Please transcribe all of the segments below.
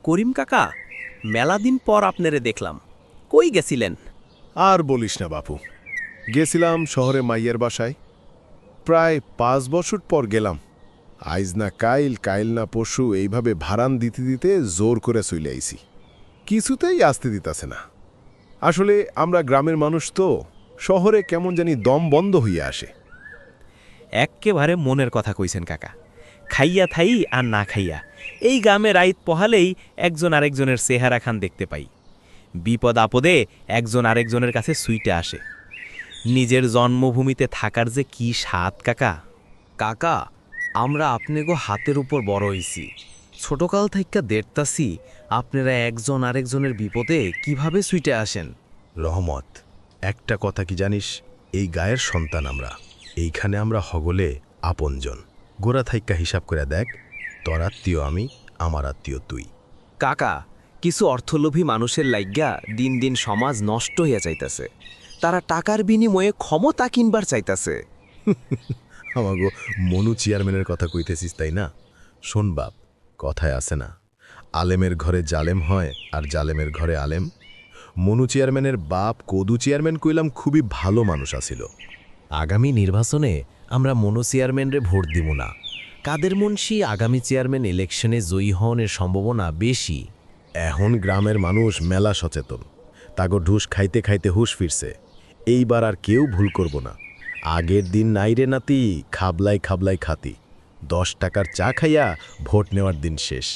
করিম কাকা, মেলা দিন পর আপনারে দেখলাম, কই গেছিলেন? আর বলিস না বাপু, গেছিলাম শহরে মাইয়ের বাসায়। প্রায় 5 বছর পর গেলাম। আইজ না কাইল, কাইল না পরশু, এইভাবে ভাড়ান দিতে দিতে জোর করে চলে আইছি। কিছুতেই আসতে দিতাছে না। আসলে আমরা গ্রামের মানুষ তো, শহরে কেমন জানি দম বন্ধ হইয়া আসে। এক্কেবারে মনের কথা কইছেন কাকা। খাইয়া থাই আর না খাইয়া এই গ্রামে রাইত পহালেই একজন আরেকজনের চেহারা খান দেখতে পাই। বিপদ আপদে একজন আরেকজনের কাছে সুইটে আসে। নিজের জন্মভূমিতে থাকার যে কি স্বাদ কাকা। কাকা, আমরা আপনাগো হাতের উপর বড় হইছি। ছোটকাল থেকে দেখতাছি আপনারা একজন আরেকজনের বিপদে কিভাবে সুইটে আসেন। রহমত, একটা কথা কি জানিস, এই গায়ের সন্তান আমরা। এইখানে আমরা হগলে আপনজন। গোড়া থাইক্কা হিসাব করে দেখ, তোর আত্মীয় আমি, আমার আত্মীয় তুই। কাকা, কিছু অর্থলোভী মানুষের লাইগ্যা দিন দিন সমাজ নষ্ট হইয়া যাইতাছে। তারা টাকার বিনিময়ে ক্ষমতা কিনবার চাইতাছে। আমাগো মনু চেয়ারম্যানের কথা কইতেছিস তাই না? শোন বাপ, কথায় আছে না, আলেমের ঘরে জালেম হয় আর জালেমের ঘরে আলেম। মনু চেয়ারম্যানের বাপ কদু চেয়ারম্যান কইলাম খুবই ভালো মানুষ আছিল। আগামী নির্বাচনে আমরা মনো চেয়ারম্যানরে ভোট দিব না। কাদের মুন্সি আগামী চেয়ারম্যান ইলেকশনে জয়ী হওয়ার সম্ভাবনা বেশি। এখন গ্রামের মানুষ মেলা সচেতন। তাগো ঢুস খাইতে খাইতে হুশ ফিরছে। এইবার আর কেউ ভুল করব না। আগের দিন নাইরে নাতি, খাবলাই খাবলাই খাতি। 10 টাকার চা খাইয়া ভোট নেওয়ার দিন শেষ।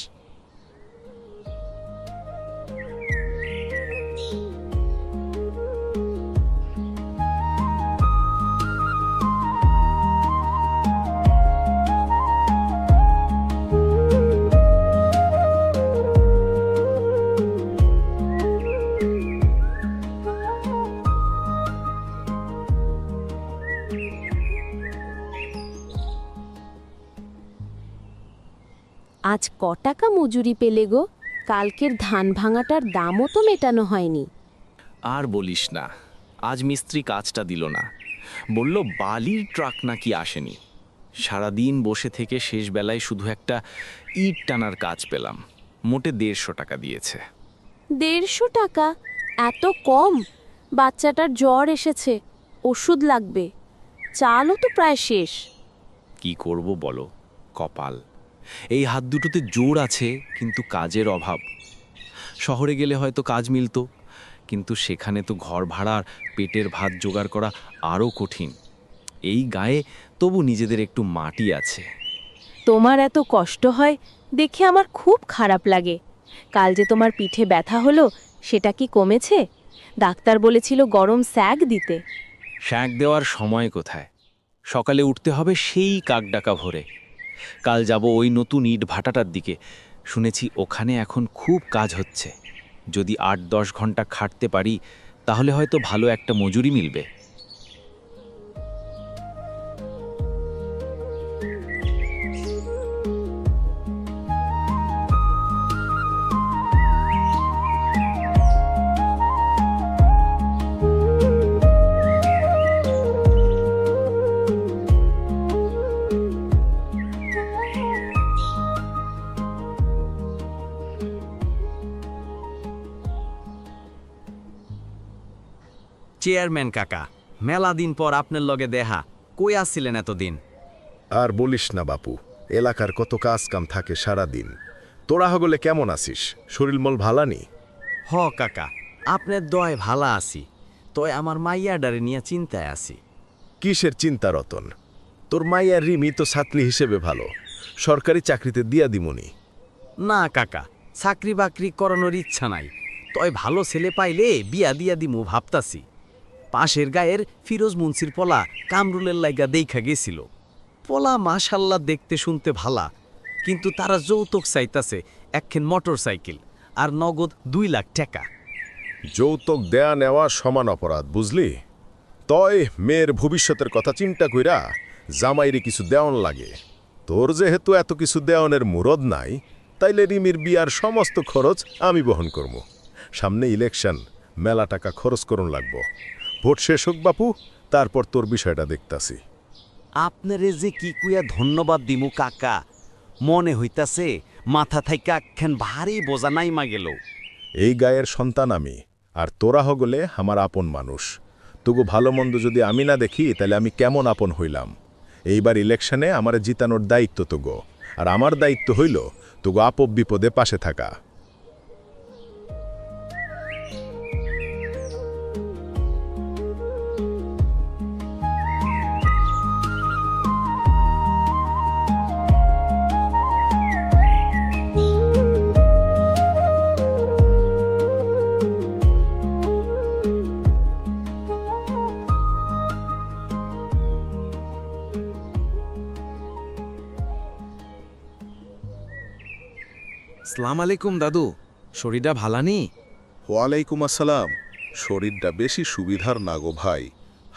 আজ ক টাকা মজুরি পেলে গো? কালকের ধান ভাঙাটার দামও তো মেটানো হয়নি। আর বলিস না, আজ মিস্ত্রি কাজটা দিল না। বলল বালির ট্রাক নাকি আসেনি। সারাদিন বসে থেকে শেষ বেলায় শুধু একটা ইট টানার কাজ পেলাম। মোটে 150 টাকা দিয়েছে। 150 টাকা? এত কম? বাচ্চাটার জ্বর এসেছে, ওষুধ লাগবে। চালও তো প্রায় শেষ। কি করব বলো, কপাল। এই হাত দুটোতে জোর আছে, কিন্তু কাজের অভাব। শহরে গেলে হয়তো কাজ মিলতো, কিন্তু সেখানে তো ঘর ভাড়ার পেটের ভাত জোগাড় করা আরও কঠিন। এই গায়ে তবু নিজেদের একটু মাটি আছে। তোমার এত কষ্ট হয় দেখে আমার খুব খারাপ লাগে। কাল যে তোমার পিঠে ব্যথা হলো, সেটা কি কমেছে? ডাক্তার বলেছিল গরম স্যাগ দিতে। শ্যাক দেওয়ার সময় কোথায়? সকালে উঠতে হবে সেই কাকডাকা ভোরে। কাল যাব ওই নতুন ইট ভাটাটার দিকে। শুনেছি ওখানে এখন খুব কাজ হচ্ছে। যদি 8-10 ঘন্টা খাটতে পারি, তাহলে হয়তো ভালো একটা মজুরি মিলবে। চেয়ারম্যান কাকা, মেলা দিন পর আপনার লগে দেখা। কই আসছিলেন এতদিন? আর বলিস না বাপু, এলাকার কত কাজ কাম থাকে সারা দিন। তোরা হগলে কেমন আছিস? শরীর মল ভালানি? হ কাকা, আপনার দয় ভালা আছি। তয় আমার মাইয়াডারে নিয়ে চিন্তায় আছি। কিসের চিন্তা রতন? তোর মাইয়ার রিমি তো ছাত্রী হিসেবে ভালো, সরকারি চাকরিতে দিয়া দিমুনি। না কাকা, চাকরি বাকরি করানোর ইচ্ছা নাই। তয় ভালো ছেলে পাইলে বিয়া দিয়া দিমু ভাবতাছি। পাশের গায়ের ফিরোজ মুন্সির পলা কামরুলের লাইগা দেখা গেছিল। পলা মাশাল্লাহ দেখতে শুনতে ভালা, কিন্তু তারা যৌতুক চাইতাছে একখান মোটর সাইকেল আর নগদ 2 লাখ টাকা। যৌতুক দেয়া নেওয়া সমান অপরাধ, বুঝলি? তয় মেয়ের ভবিষ্যতের কথা চিন্তা কইরা জামাইরে কিছু দেওয়ান লাগে। তোর যেহেতু এত কিছু দেওয়ানের মুরদ নাই, তাইলে রিমির বিয়ার সমস্ত খরচ আমি বহন করব। সামনে ইলেকশন, মেলা টাকা খরচ করুন লাগবো। ভোট শেষ হোক বাপু, তারপর তোর বিষয়টা দেখতাছি। আপনারে যে কি কুয়া ধন্যবাদ দিমু কাকা। মনে হইতাছে মাথা থাইকা একখান ভারী বোঝা নাইমা গেল। এই গায়ের সন্তান আমি, আর তোরা হগলে আমার আপন মানুষ। তবু ভালো মন্দ যদি আমি না দেখি তাহলে আমি কেমন আপন হইলাম? এইবার ইলেকশনে আমার জিতানোর দায়িত্ব তোগো, আর আমার দায়িত্ব হইল তোগো আপদ বিপদে পাশে থাকা। সালাম আলাইকুম দাদু, শরীরটা ভালানি? ওয়ালাইকুম আসসালাম। শরীরটা বেশি সুবিধার না গো ভাই,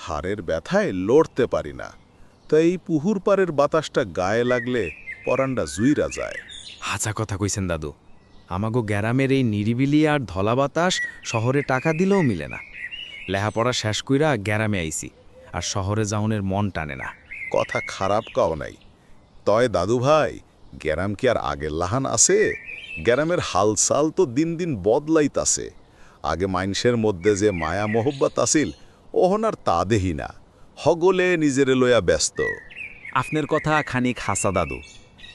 হাড়ের ব্যথায় লড়তে পারি না। তাই এই পুহুর পাড়ের বাতাসটা গায়ে লাগলে পরানটা জুইরা যায়। হাঁচা কথা কইছেন দাদু। আমাগো গ্যারামের এই নিরিবিলি আর ধলা বাতাস শহরে টাকা দিলেও মিলে না। লেহাপড়া শেষ কইরা গ্যারামে আইছি, আর শহরে যাওনের মন টানে না। কথা খারাপ কাও নাই, তয় দাদু ভাই গ্যারাম কি আর আগের লাহান আছে? গ্যারামের হালসাল তো দিন দিন বদলাইতাছে। আগে মাইনসের মধ্যে যে মায়া মোহব্বত আসিল, ওহন আর তা দেহি না। হগলে নিজেরে লইয়া ব্যস্ত। আপনার কথা খানিক হাসা দাদু।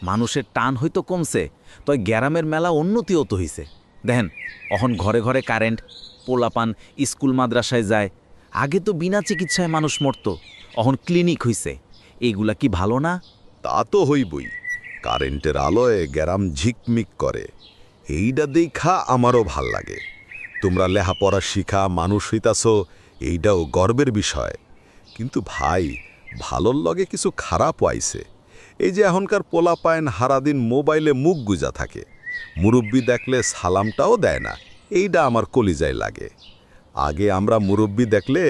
মানুষের টান হয়তো কমছে, তয় গ্যারামের মেলা উন্নতিও তো হইছে। দেখেন, অহন ঘরে ঘরে কারেন্ট, পোলাপান স্কুল মাদ্রাসায় যায়। আগে তো বিনা চিকিৎসায় মানুষ মরত, অহন ক্লিনিক হইছে। এইগুলা কি ভালো না? তা তো হইবই। কারেন্টের আলোয় গ্যারাম ঝিকমিক করে, এইটা দেখা আমারও ভাল লাগে। তোমরা লেহাপড়া শিখা মানুষ হইতাছ, এইটাও গর্বের বিষয়। কিন্তু ভাই, ভালোর লগে কিছু খারাপও আইছে। এই যে এখনকার পোলাপায়ন হারাদিন মোবাইলে মুখ গুজা থাকে, মুরব্বি দেখলে সালামটাও দেয় না। এইটা আমার কলিজায় লাগে। আগে আমরা মুরব্বি দেখলে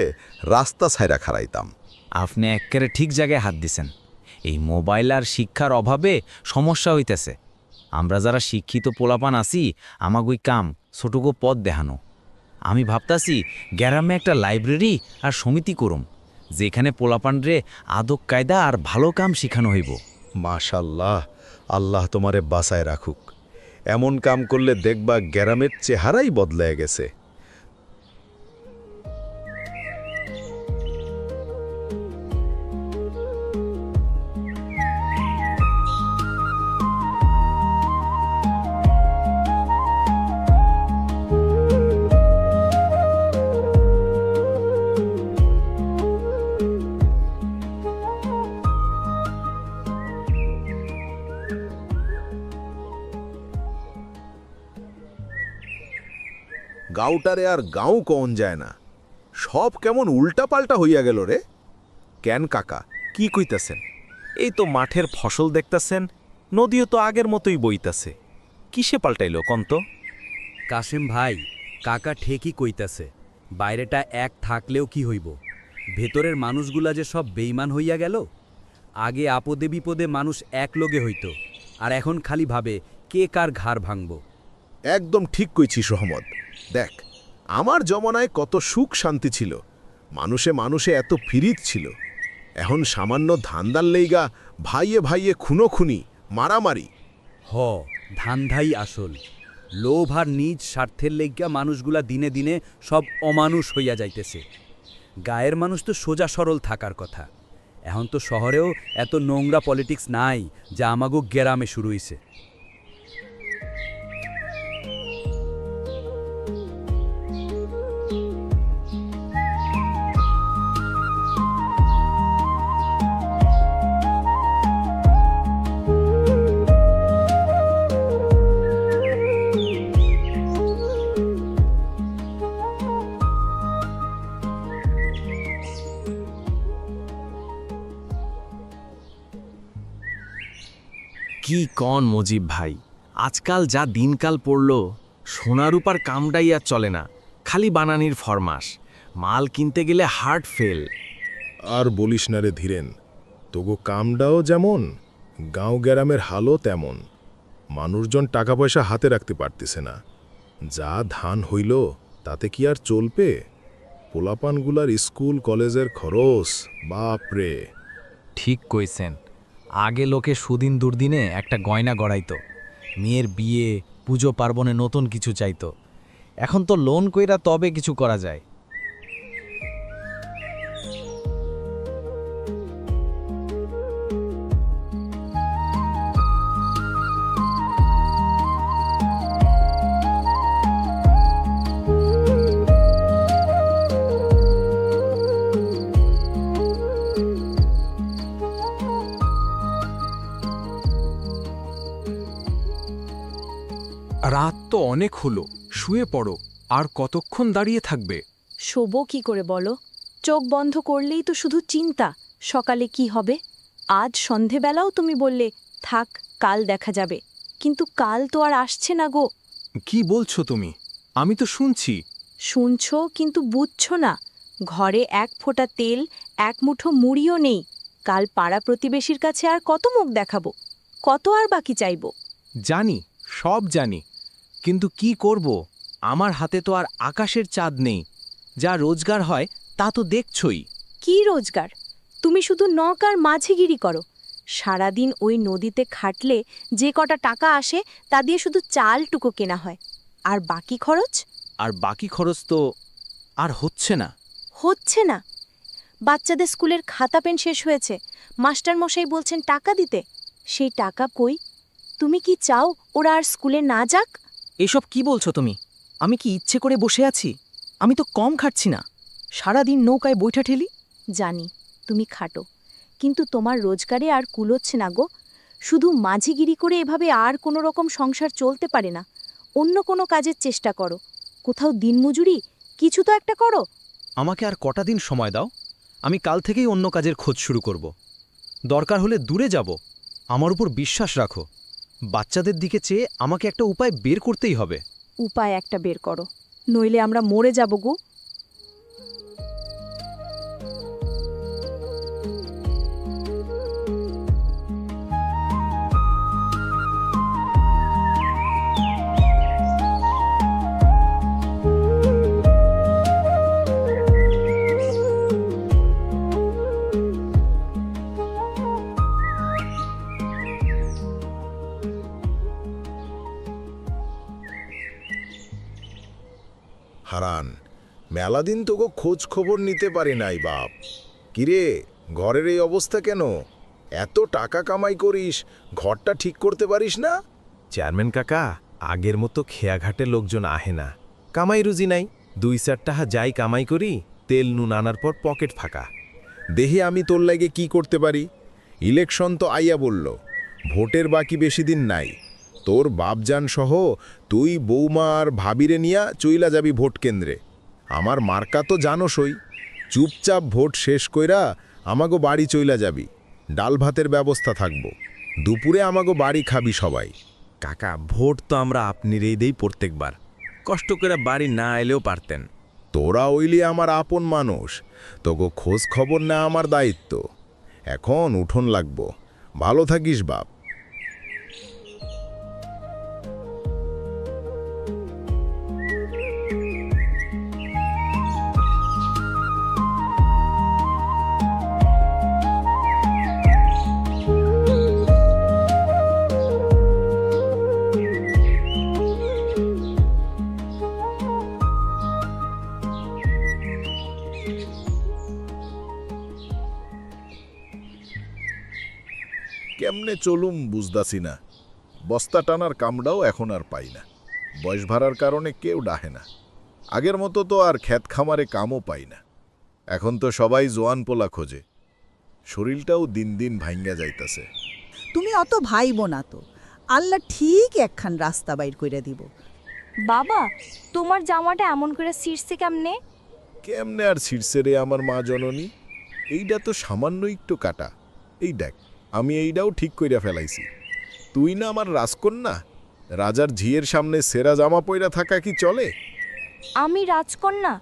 রাস্তা ছাইরা খাড়াইতাম। আপনি একেবারে ঠিক জায়গায় হাত দিছেন। এই মোবাইল আর শিক্ষার অভাবে সমস্যা হইতেছে। আমরা যারা শিক্ষিত পোলাপান আছি, আমাগুই কাম ছোটগো পথ দেখানো। আমি ভাবতাছি গ্রামে একটা লাইব্রেরি আর সমিতি করুম, যেখানে পোলাপানরে আদব কায়দা আর ভালো কাম শিখানো হইব। মাশাল্লাহ, আল্লাহ তোমারে বাঁচায় রাখুক। এমন কাম করলে দেখবা গ্রামের চেহারাই বদলায় গেছে। গাঁওটারে আর গাঁও কন যায় না, সব কেমন উল্টাপাল্টা হইয়া গেল রে। কেন কাকা, কি কইতাছেন? এই তো মাঠের ফসল দেখতাছেন, নদীও তো আগের মতোই বইতাছে। কিসে পাল্টাইল কন্ত? কাশেম ভাই, কাকা ঠিকই কইতাছে। বাইরেটা এক থাকলেও কি হইব, ভেতরের মানুষগুলা যে সব বেইমান হইয়া গেল। আগে আপদে বিপদে মানুষ এক লগে হইত, আর এখন খালি ভাবে কে কার ঘাড় ভাঙব। একদম ঠিক কইছিস রহমত। দেখ, আমার জমানায় কত সুখ শান্তি ছিল, মানুষে মানুষে এত ফিরিত ছিল। এখন সামান্য ধান্দার লেইগা ভাইয়ে ভাইয়ে খুনোখুনি, মারামারি। হ, ধান্ধাই আসল। লোভ আর নিজ স্বার্থের লেগা মানুষগুলা দিনে দিনে সব অমানুষ হইয়া যাইতেছে। গায়ের মানুষ তো সোজা সরল থাকার কথা। এখন তো শহরেও এত নোংরা পলিটিক্স নাই, যা আমাগো গ্রামে শুরু হইছে। কি কন মজিব ভাই, আজকাল যা দিনকাল পড়ল, সোনারূপার কামডাই আর চলে না, খালি বানানির ফরমাস। মাল কিনতে গেলে হার্ট ফেল। আর বলিস না রে ধীরেন, তোগো কামডাও যেমন, গাঁও গ্রামের হালও তেমন। মানুষজন টাকা পয়সা হাতে রাখতে পারতেছে না। যা ধান হইল তাতে কি আর চলবে? পোলাপানগুলার স্কুল কলেজের খরচ, বাপরে। ঠিক কইছেন। আগে লোকে সুদিন দুর্দিনে একটা গয়না গড়াইতো, মেয়ের বিয়ে পুজো পার্বণে নতুন কিছু চাইতো। এখন তো লোন কইরা তবে কিছু করা যায়। রাত তো অনেক হলো, শুয়ে পড়ো। আর কতক্ষণ দাঁড়িয়ে থাকবে? শোবো কি করে বলো? চোখ বন্ধ করলেই তো শুধু চিন্তা, সকালে কি হবে। আজ সন্ধেবেলাও তুমি বললে থাক, কাল দেখা যাবে, কিন্তু কাল তো আর আসছে না গো। কি বলছো তুমি? আমি তো শুনছি। শুনছো কিন্তু বুঝছো না। ঘরে এক ফোঁটা তেল, এক মুঠো মুড়িও নেই। কাল পাড়া প্রতিবেশীর কাছে আর কত মুখ দেখাবো, কত আর বাকি চাইবো। জানি, সব জানি, কিন্তু কি করব? আমার হাতে তো আর আকাশের চাঁদ নেই। যা রোজগার হয় তা তো দেখছই। কি রোজগার? তুমি শুধু নক আর মাঝিগিরি করো। সারাদিন ওই নদীতে খাটলে যে কটা টাকা আসে তা দিয়ে শুধু চালটুকু কেনা হয়। আর বাকি খরচ? আর বাকি খরচ তো আর হচ্ছে না। হচ্ছে না? বাচ্চাদের স্কুলের খাতা পেন শেষ হয়েছে, মাস্টার মশাই বলছেন টাকা দিতে। সেই টাকা কই? তুমি কি চাও ওরা আর স্কুলে না যাক? এসব কি বলছো তুমি? আমি কি ইচ্ছে করে বসে আছি? আমি তো কম খাটছি না, সারাদিন নৌকায় বৈঠা ঠেলি। জানি তুমি খাটো, কিন্তু তোমার রোজগারে আর কুলোচ্ছে না গো। শুধু মাঝিগিরি করে এভাবে আর কোনো রকম সংসার চলতে পারে না। অন্য কোনো কাজের চেষ্টা করো, কোথাও দিনমজুরি কিছু তো একটা করো। আমাকে আর কটা দিন সময় দাও, আমি কাল থেকেই অন্য কাজের খোঁজ শুরু করব। দরকার হলে দূরে যাব। আমার উপর বিশ্বাস রাখো। বাচ্চাদের দিকে চেয়ে আমাকে একটা উপায় বের করতেই হবে। উপায় একটা বের করো, নইলে আমরা মরে যাব গো। হারান, মেলা দিন তোকে খোঁজ খবর নিতে পারি নাই বাপ। কিরে, ঘরের এই অবস্থা কেন? এত টাকা কামাই করিস, ঘরটা ঠিক করতে পারিস না? চেয়ারম্যান কাকা, আগের মতো খেয়াঘাটে লোকজন আহে না। কামাই রুজি নাই, 2-4 টাকা যাই কামাই করি, তেল নুন আনার পর পকেট ফাঁকা। দেহে আমি তোর লাগে কি করতে পারি? ইলেকশন তো আইয়া বলল, ভোটের বাকি বেশি দিন নাই। তোর বাপজান সহ তুই বৌমা আর ভাবিরে নিয়া চইলা যাবি ভোট কেন্দ্রে। আমার মার্কা তো জানোসই। চুপচাপ ভোট শেষ কইরা আমাগো বাড়ি চইলা যাবি। ডাল ভাতের ব্যবস্থা থাকবো। দুপুরে আমাগো বাড়ি খাবি সবাই। কাকা, ভোট তো আমরা আপনিরেই দেই প্রত্যেকবার। কষ্ট করে বাড়ি না এলেও পারতেন। তোরা ওইলি আমার আপন মানুষ, তোগো খোঁজ খবর না আমার দায়িত্ব। এখন উঠোন লাগবো। ভালো থাকিস বাপ। কেমনে চলুম বুঝদাসি না। বস্তা টানার কামড়াও এখন আর পাই না। বয়স ভাড়ার কারণে কেউ ডাহে না। আগের মতো তো আর ক্ষেত খামারে কামও পাই না। এখন তো সবাই জোয়ান পোলা খোঁজে। শরীরটাও দিন দিন ভাঙ্গা যাইতাছে। তুমি অত ভাইবো না তো, আল্লাহ ঠিক একখান রাস্তা বাইর কইরা দিব। বাবা, তোমার জামাটা এমন করে ছিঁড়ছে কেমনে? কেমনে আর ছিঁড়ছে রে আমার মা জননী? এইটা তো সামান্য একটু কাটা। এই দেখ, আমি এইটাও ঠিক কইরা ফেলাইছি। তুই না আমার রাজকন্যা, রাজার ঝিয়ের সামনে সেরা জামা পইরা থাকা কি চলে? আমি রাজকন্যা?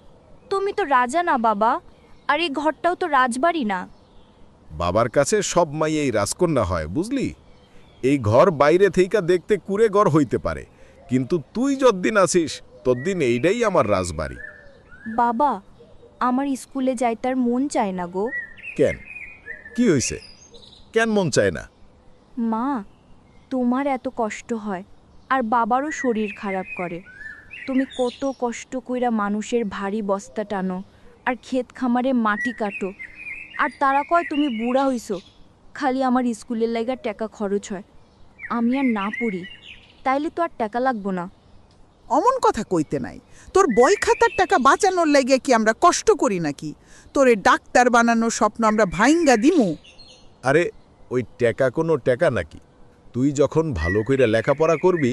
তুমি তো রাজা না বাবা, আর এই ঘরটাও তো রাজবাড়ি না। বাবার কাছে সব মাই এই রাজকন্যা হয়, বুঝলি? এই ঘর বাইরে থেইকা দেখতে কুড়ে ঘর হইতে পারে, কিন্তু তুই যতদিন আছিস ততদিন এইটাই আমার রাজবাড়ি। বাবা, আমার স্কুলে যাইতার মন চায় না গো। কেন, কি হইছে? কেন মন চায় না? মা, তোমার এত কষ্ট হয়, আর বাবারও শরীর খারাপ করে। তুমি কত কষ্ট কইরা মানুষের ভারী বস্তা টানো আর ক্ষেত খামারে মাটি কাটো, আর তারা কয় তুমি বুড়া হইছো, খালি আমার স্কুলের লাইগা টাকা খরচ হয়। আমি আর না পড়ি তাইলে তো আর টাকা লাগবো না। অমন কথা কইতে নাই। তোর বই খাতার টাকা বাঁচানোর লাগে কি আমরা কষ্ট করি নাকি? তোরে ডাক্তার বানানোর স্বপ্ন আমরা ভাইঙ্গা দিমু? আরে ওই টাকা কোনো টাকা নাকি? তুই যখন ভালো কইরা লেখাপড়া করবি,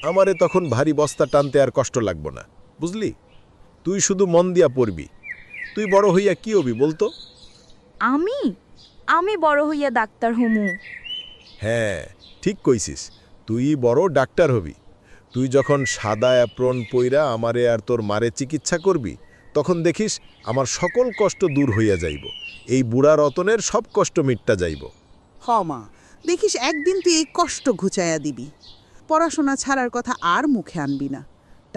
আমারে তখন ভারী বস্তা টানতে আর কষ্ট লাগবো না, বুঝলি? তুই শুধু মন দিয়া পড়বি। তুই বড় হইয়া কি হবি বলতো? আমি আমি বড় হইয়া ডাক্তার হমু। হ্যাঁ, ঠিক কইছিস, তুই বড় ডাক্তার হবি। তুই যখন সাদা অ্যাপ্রন পইরা আমারে আর তোর মারে চিকিৎসা করবি, তখন দেখিস আমার সকল কষ্ট দূর হইয়া যাইব। এই বুড়া রতনের সব কষ্ট মিটটা যাইব। হ মা, দেখিস একদিন তুই এই কষ্ট ঘুচাইয়া দিবি। পড়াশোনা ছাড়ার কথা আর মুখে আনবি না।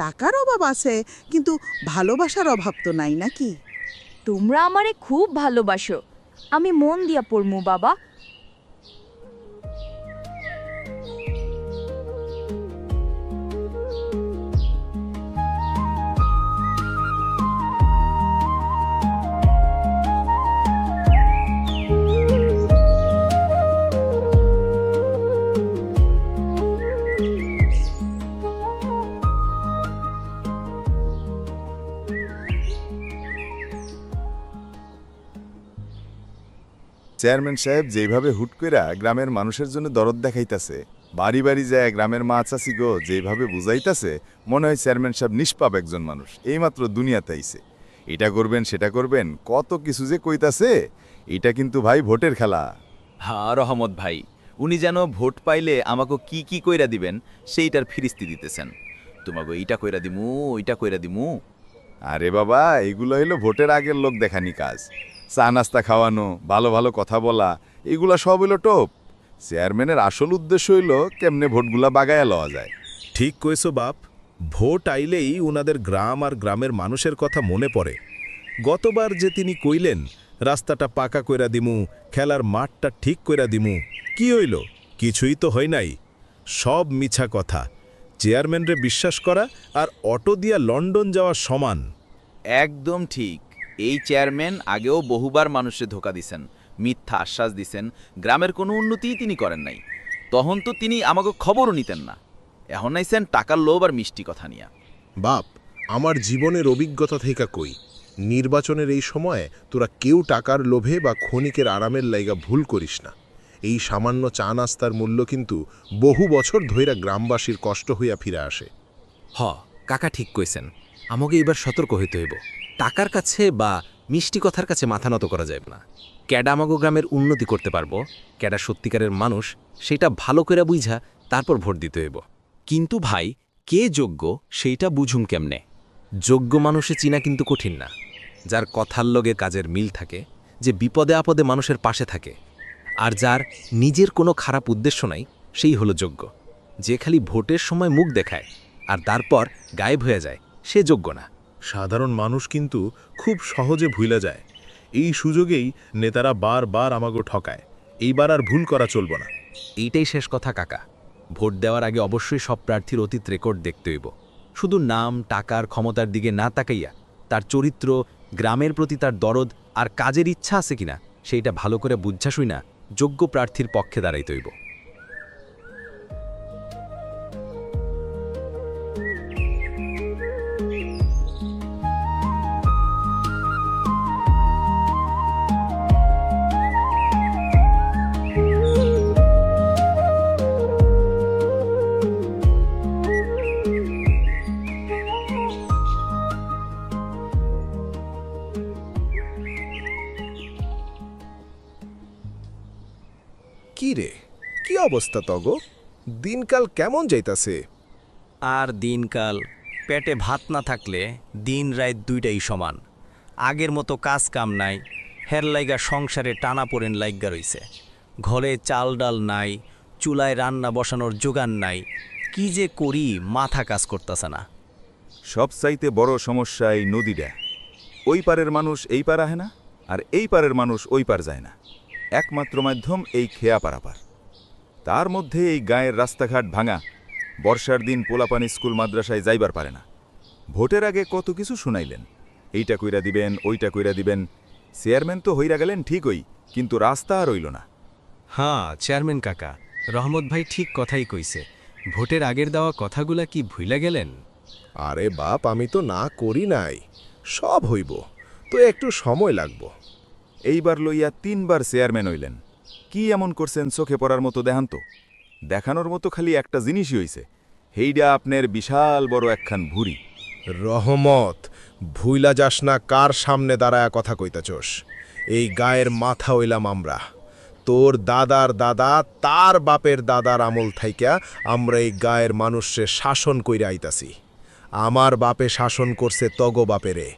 টাকার অভাব আছে, কিন্তু ভালোবাসার অভাব তো নাই নাকি? তোমরা আমারে খুব ভালোবাসো, আমি মন দিয়া পড়মু বাবা। চেয়ারম্যান সাহেব যেভাবে হুট কইরা গ্রামের মানুষের জন্য দরদ দেখাইতাছে, বাড়ি বাড়ি যায় গ্রামের মা চাচি গো যেভাবে বুঝাইতাছে, মনে হয় চেয়ারম্যান সাহেব নিষ্পাপ একজন মানুষ, এইমাত্র দুনিয়াতে আইছে। এটা করবেন সেটা করবেন কত কিছু যে কইতাছে। এটা কিন্তু ভাই ভোটের খেলা। হ্যাঁ রহমত ভাই, উনি যেন ভোট পাইলে আমাকে কি কি কইরা দিবেন সেইটার ফিরিস্তি দিতেছেন। তোমাকে এইটা কইরা দিমু, ওইটা কইরা দিমু। আরে বাবা, এগুলো হইলো ভোটের আগের লোক দেখানি কাজ। চা নাস্তা খাওয়ানো, ভালো ভালো কথা বলা, এগুলা সব হইলো টোপ। চেয়ারম্যানের আসল উদ্দেশ্য হইলো কেমনে ভোটগুলা বাগায়া লওয়া যায়। ঠিক কইছো বাপ, ভোট আইলেই উনাদের গ্রাম আর গ্রামের মানুষের কথা মনে পড়ে। গতবার যে তিনি কইলেন রাস্তাটা পাকা কইরা দিমু, খেলার মাঠটা ঠিক কইরা দিমু, কি হইল? কিছুই তো হয় নাই। সব মিছা কথা। চেয়ারম্যানরে বিশ্বাস করা আর অটো দিয়া লন্ডন যাওয়া সমান। একদম ঠিক। এই চেয়ারম্যান আগেও বহুবার মানুষে ধোকা দিছেন, মিথ্যা আশ্বাস দিছেন, গ্রামের কোনো উন্নতিই তিনি করেন নাই। তখন তো তিনি আমাকে খবরও নিতেন না। এখন নাইছেন টাকার লোভ আর মিষ্টি কথা নিয়া। বাপ, আমার জীবনের অভিজ্ঞতা থেকে কই, নির্বাচনের এই সময়ে তোরা কেউ টাকার লোভে বা ক্ষণিকের আরামের লাইগা ভুল করিস না। এই সামান্য চা নাস্তার মূল্য কিন্তু বহু বছর ধইরা গ্রামবাসীর কষ্ট হইয়া ফিরে আসে। হ, কাকা ঠিক কইছেন। আমাকে এবার সতর্ক হইতে হইব। টাকার কাছে বা মিষ্টি কথার কাছে মাথা নত করা যাবে না। ক্যাডা আমাগো গ্রামের উন্নতি করতে পারবো, ক্যাডা সত্যিকারের মানুষ, সেটা ভালো করে বুঝা তারপর ভোট দিতে হইব। কিন্তু ভাই, কে যোগ্য সেইটা বুঝুম কেমনে? যোগ্য মানুষে চিনা কিন্তু কঠিন না। যার কথার লগে কাজের মিল থাকে, যে বিপদে আপদে মানুষের পাশে থাকে, আর যার নিজের কোনো খারাপ উদ্দেশ্য নাই, সেই হলো যোগ্য। যে খালি ভোটের সময় মুখ দেখায় আর তারপর গায়েব হয়ে যায়, সে যোগ্য না। সাধারণ মানুষ কিন্তু খুব সহজে ভুলে যায়। এই সুযোগেই নেতারা বারবার আমাগো ঠকায়। এইবার আর ভুল করা চলব না। এইটাই শেষ কথা কাকা। ভোট দেওয়ার আগে অবশ্যই সব প্রার্থীর অতীত রেকর্ড দেখতে হইব। শুধু নাম, টাকার, ক্ষমতার দিকে না তাকাইয়া তার চরিত্র, গ্রামের প্রতি তার দরদ আর কাজের ইচ্ছা আছে কিনা সেইটা ভালো করে বুঝাশুই না যোগ্য প্রার্থীর পক্ষে দাঁড়াইতে হইব। কি রে, কি অবস্থা তগ? দিনকাল কেমন যাইতাছে? আর দিনকাল, পেটে ভাত না থাকলে দিন রাত দুইটাই সমান। আগের মতো কাজ কাম নাই, হের লাইগা সংসারে টানা পড়েন লাইগা রইছে। ঘরে চাল ডাল নাই, চুলায় রান্না বসানোর জোগান নাই। কি যে করি মাথা কাজ করতেছে না। সবচাইতে বড় সমস্যা এই নদীটা। ওই পারের মানুষ এই পার আহে না, আর এই পারের মানুষ ওই পার যায় না। একমাত্র মাধ্যম এই খেয়া পারাপার। তার মধ্যে এই গায়ের রাস্তাঘাট ভাঙা, বর্ষার দিন পোলাপানি স্কুল মাদ্রাসায় যাইবার পারে না। ভোটের আগে কত কিছু শুনাইলেন, এইটা কইরা দিবেন, ওইটা কইরা দিবেন। চেয়ারম্যান তো হইরা গেলেন ঠিকই, কিন্তু রাস্তা আর রইল না। হ্যাঁ চেয়ারম্যান কাকা, রহমত ভাই ঠিক কথাই কইছে। ভোটের আগের দেওয়া কথাগুলা কি ভুইলা গেলেন? আরে বাপ, আমি তো না করি নাই, সব হইব, তো একটু সময় লাগব। এইবার লইয়া 3 বার চেয়ারম্যান হইলেন। কি এমন করছেন চোখে পড়ার মতো দেখান তো? দেখানোর মতো খালি একটা জিনিসই হইছে, হেইডা আপনার বিশাল বড় একখান ভুঁড়ি। রহমত, ভুইলা যাস না কার সামনে দাঁড়ায়া কথা কইতাছস। এই গায়ের মাথা হইলাম আমরা। তোর দাদার দাদা তার বাপের দাদার আমল থাইকা আমরা এই গায়ের মানুষে শাসন কইরা আইতাছি। আমার বাপে শাসন করছে তগ বাপেরে,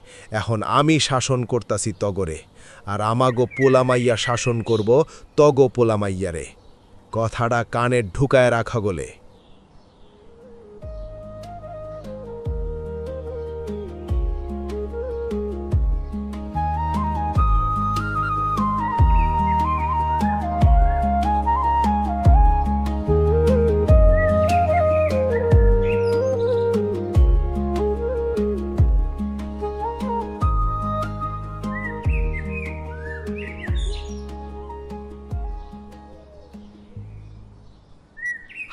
এখন আমি শাসন করতাছি তগরে, আর আমাগো পোলামাইয়া শাসন করব তগ পোলামাইয়ারে। কথাটা কানে ঢুকায় রাখা গলে।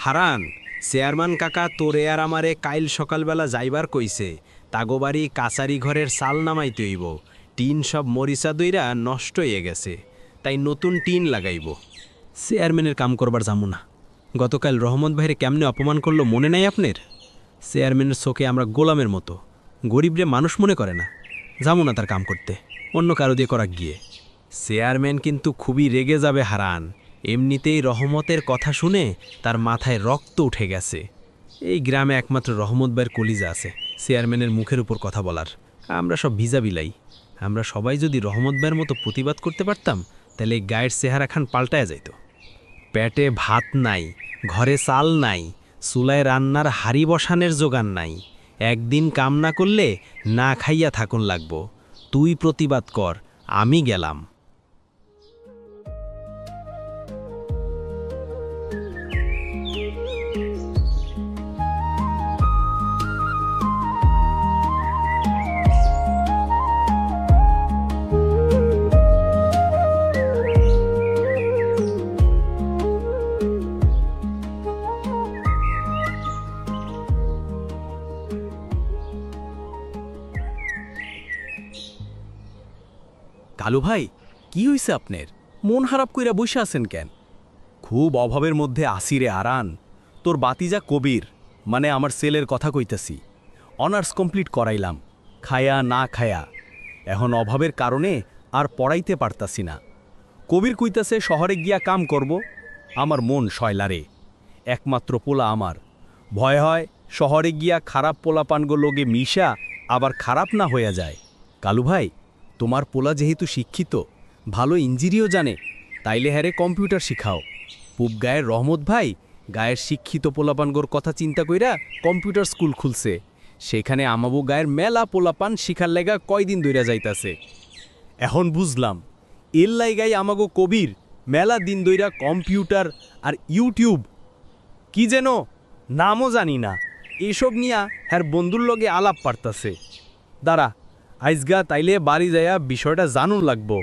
হারান, চেয়ারম্যান কাকা তোরে আর আমারে কাইল সকালবেলা যাইবার কইছে। তাগোবাড়ি কাছারি ঘরের চাল নামাইতে হইব। টিন সব মরিচা দইরা নষ্ট হয়ে গেছে, তাই নতুন টিন লাগাইব। চেয়ারম্যানের কাম করবার যামু না। গতকাল রহমত ভাইরে কেমনে অপমান করলো মনে নাই আপনার? চেয়ারম্যানের চোখে আমরা গোলামের মতো, গরিবরে মানুষ মনে করে না। যামু না তার কাম করতে, অন্য কারো দিয়ে করা গিয়ে। চেয়ারম্যান কিন্তু খুবই রেগে যাবে হারান। এমনিতেই রহমতের কথা শুনে তার মাথায় রক্ত উঠে গেছে। এই গ্রামে একমাত্র রহমত ভাইয়ের কলিজা আছে চেয়ারম্যানের মুখের উপর কথা বলার। আমরা সব ভিজা বিলাই। আমরা সবাই যদি রহমত ভাইয়ের মতো প্রতিবাদ করতে পারতাম, তাহলে এই গায়ের চেহারা খান পাল্টায়া যাইত। পেটে ভাত নাই, ঘরে চাল নাই, চুলায় রান্নার হাড়ি বসানের জোগান নাই। একদিন কাম না করলে না খাইয়া থাকুন লাগবো। তুই প্রতিবাদ কর, আমি গেলাম। কালু ভাই, কি হইছে আপনার? মন খারাপ কইরা বসে আছেন কেন? খুব অভাবের মধ্যে আসিরে আরান। তোর বাতিজা কবির, মানে আমার ছেলের কথা কইতাছি, অনার্স কমপ্লিট করাইলাম, খায়া না খায়া। এখন অভাবের কারণে আর পড়াইতে পারতাছি না। কবির কইতাছে শহরে গিয়া কাম করব। আমার মন শয়লারে, একমাত্র পোলা আমার। ভয় হয় শহরে গিয়া খারাপ পোলাপানগো লোগে মিশা আবার খারাপ না হইয়া যায়। কালু ভাই, তোমার পোলা যেহেতু শিক্ষিত, ভালো ইঞ্জিনিয়ারও জানে, তাইলে হ্যারে কম্পিউটার শিখাও। পূব গায়ের রহমত ভাই গায়ের শিক্ষিত পোলাপানগোর কথা চিন্তা কইরা কম্পিউটার স্কুল খুলছে। সেখানে আমাবো গায়ের মেলা পোলাপান শিখার লেগা কয়দিন দইরা যাইতাছে। এখন বুঝলাম এর লাইগাই আমাগো কবির মেলা দিন দইরা কম্পিউটার আর ইউটিউব কি যেন নামও জানি না এসব নিয়া হ্যার বন্ধুর লগে আলাপ পারতাছে। দাঁড়া, আইজগা তাইলে বাড়ি যাইয়া বিষয়টা জানুন লাগবো।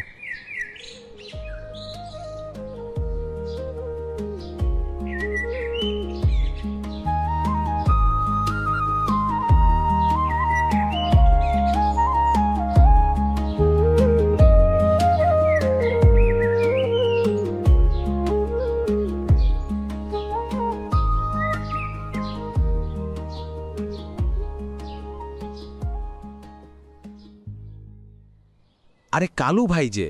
আরে কালু ভাই যে,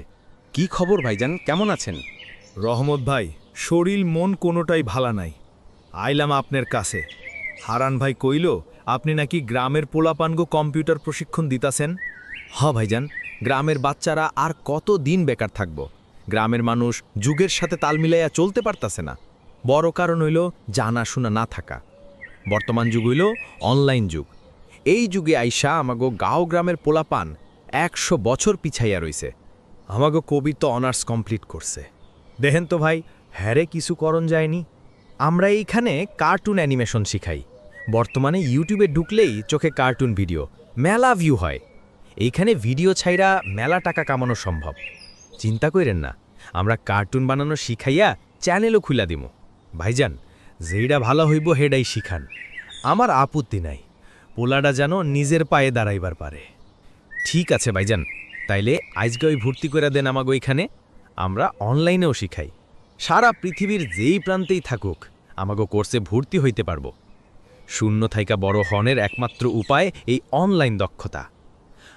কি খবর ভাইজান, কেমন আছেন? রহমত ভাই, শরীর মন কোনোটাই ভালা নাই। আইলাম আপনার কাছে। হারান ভাই কইল আপনি নাকি গ্রামের পোলাপানগো কম্পিউটার প্রশিক্ষণ দিতাছেন। ভাইজান, গ্রামের বাচ্চারা আর কত দিন বেকার থাকব? গ্রামের মানুষ যুগের সাথে তাল মিলাইয়া চলতে পারতাছে না। বড় কারণ হইল জানাশোনা না থাকা। বর্তমান যুগ হইল অনলাইন যুগ। এই যুগে আইসা আমাগো গাঁও গ্রামের পোলাপান 100 বছর পিছাইয়া রইছে। আমাগো কবি তো অনার্স কমপ্লিট করছে। দেখেন তো ভাই, হ্যারে কিছু করণ যায়নি। আমরা এইখানে কার্টুন অ্যানিমেশন শিখাই। বর্তমানে ইউটিউবে ঢুকলেই চোখে কার্টুন ভিডিও মেলা ভিউ হয়। এইখানে ভিডিও ছাইরা মেলা টাকা কামানো সম্ভব। চিন্তা কইরেন না, আমরা কার্টুন বানানো শিখাইয়া চ্যানেলও খুলা দিমু। ভাইজান, যেইডা ভালো হইব হেডাই শিখান, আমার আপত্তি নাই। পোলাডা যেন নিজের পায়ে দাঁড়াইবার পারে। ঠিক আছে ভাইজান, তাইলে আজকে ওই ভর্তি করে দেন আমাগো এখানে। আমরা অনলাইনেও শিখাই। সারা পৃথিবীর যেই প্রান্তেই থাকুক আমাগো কোর্সে ভর্তি হইতে পারবো। শূন্য থাইকা বড় হনের একমাত্র উপায় এই অনলাইন দক্ষতা।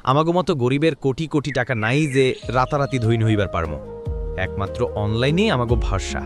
আমাগো মতো গরিবের কোটি কোটি টাকা নাই যে রাতারাতি ধইন হইবার পারমো। একমাত্র অনলাইনেই আমাগো ভরসা।